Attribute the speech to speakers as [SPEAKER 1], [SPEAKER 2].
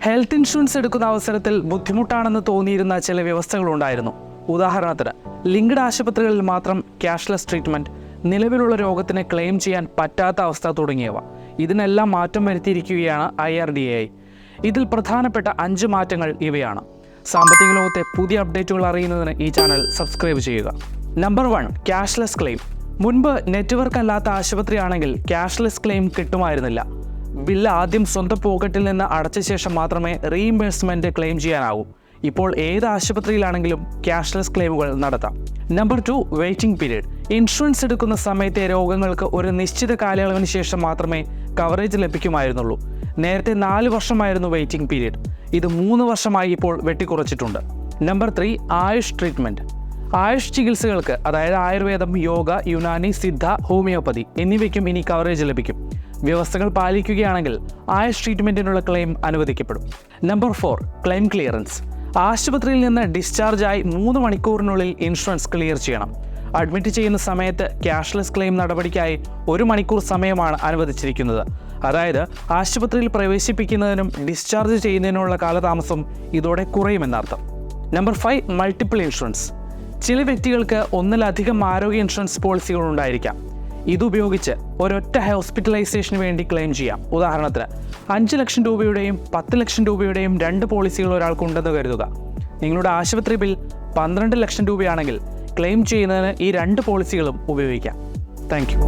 [SPEAKER 1] Health insurance എടുക്കുന്ന അവസരത്തിൽ ബുദ്ധിമുട്ടാണെന്ന് തോന്നിയിരുന്ന ചില വ്യവസ്ഥകളുണ്ടായിരുന്നു. ഉദാഹരണത്തിന് ലിങ്ക്ഡ് ആശുപത്രികളിൽ മാത്രം ക്യാഷ്ലെസ് ട്രീറ്റ്മെൻറ്റ്, നിലവിലുള്ള രോഗത്തിന് ക്ലെയിം ചെയ്യാൻ പറ്റാത്ത അവസ്ഥ തുടങ്ങിയവ. ഇതിനെല്ലാം മാറ്റം വരുത്തിയിരിക്കുകയാണ് IRDAI. ഇതിൽ പ്രധാനപ്പെട്ട 5 മാറ്റങ്ങൾ ഇവയാണ്. സാമ്പത്തിക ലോകത്തെ പുതിയ അപ്ഡേറ്റുകൾ അറിയുന്നതിന് ഈ ചാനൽ സബ്സ്ക്രൈബ് ചെയ്യുക. Number 1, cashless claim. മുൻപ് നെറ്റ്വർക്ക് അല്ലാത്ത ആശുപത്രിയാണെങ്കിൽ ക്യാഷ്ലെസ് ക്ലെയിം കിട്ടുമായിരുന്നില്ല. ബില്ല് ആദ്യം സ്വന്തം പോക്കറ്റിൽ നിന്ന് അടച്ച ശേഷം മാത്രമേ റീഇംബേഴ്സ്മെൻറ്റ് ക്ലെയിം ചെയ്യാനാവൂ. ഇപ്പോൾ ഏത് ആശുപത്രിയിലാണെങ്കിലും ക്യാഷ്ലെസ് ക്ലെയിമുകൾ നടത്താം. Number 2, waiting period. ഇൻഷുറൻസ് എടുക്കുന്ന സമയത്തെ രോഗങ്ങൾക്ക് ഒരു നിശ്ചിത കാലയളവിന് ശേഷം മാത്രമേ കവറേജ് ലഭിക്കുമായിരുന്നുള്ളൂ. നേരത്തെ 4 വർഷമായിരുന്നു വെയിറ്റിംഗ് പീരീഡ്. ഇത് 3 വർഷമായി ഇപ്പോൾ വെട്ടിക്കുറച്ചിട്ടുണ്ട്. Number 3, AYUSH treatment. ആയുഷ് ചികിത്സകൾക്ക്, അതായത് ആയുർവേദം, യോഗ, യുനാനി, സിദ്ധ, ഹോമിയോപ്പതി എന്നിവയ്ക്കും ഇനി കവറേജ് ലഭിക്കും. വ്യവസ്ഥകൾ പാലിക്കുകയാണെങ്കിൽ ആയുഷ് ട്രീറ്റ്മെൻറ്റിനുള്ള ക്ലെയിം അനുവദിക്കപ്പെടും. Number 4, claim clearance. ആശുപത്രിയിൽ നിന്ന് ഡിസ്ചാർജായി 3 മണിക്കൂറിനുള്ളിൽ ഇൻഷുറൻസ് ക്ലിയർ ചെയ്യണം. അഡ്മിറ്റ് ചെയ്യുന്ന സമയത്ത് ക്യാഷ്ലെസ് ക്ലെയിം നടപടിക്കായി 1 മണിക്കൂർ സമയമാണ് അനുവദിച്ചിരിക്കുന്നത്. അതായത് ആശുപത്രിയിൽ പ്രവേശിപ്പിക്കുന്നതിനും ഡിസ്ചാർജ് ചെയ്യുന്നതിനുള്ള കാലതാമസം ഇതോടെ കുറയുമെന്നർത്ഥം. Number 5, multiple insurance. ചില വ്യക്തികൾക്ക് ഒന്നിലധികം ആരോഗ്യ ഇൻഷുറൻസ് പോളിസികൾ ഉണ്ടായിരിക്കാം. ഇതുപയോഗിച്ച് ഒരൊറ്റ ഹോസ്പിറ്റലൈസേഷന് വേണ്ടി ക്ലെയിം ചെയ്യാം. ഉദാഹരണത്തിന് 5 ലക്ഷം രൂപയുടെയും 10 ലക്ഷം രൂപയുടെയും 2 പോളിസികൾ ഒരാൾക്കുണ്ടെന്ന് കരുതുക. നിങ്ങളുടെ ആശുപത്രി ബിൽ 12 ലക്ഷം രൂപയാണെങ്കിൽ ക്ലെയിം ചെയ്യുന്നതിന് ഈ 2 പോളിസികളും ഉപയോഗിക്കാം. Thank you.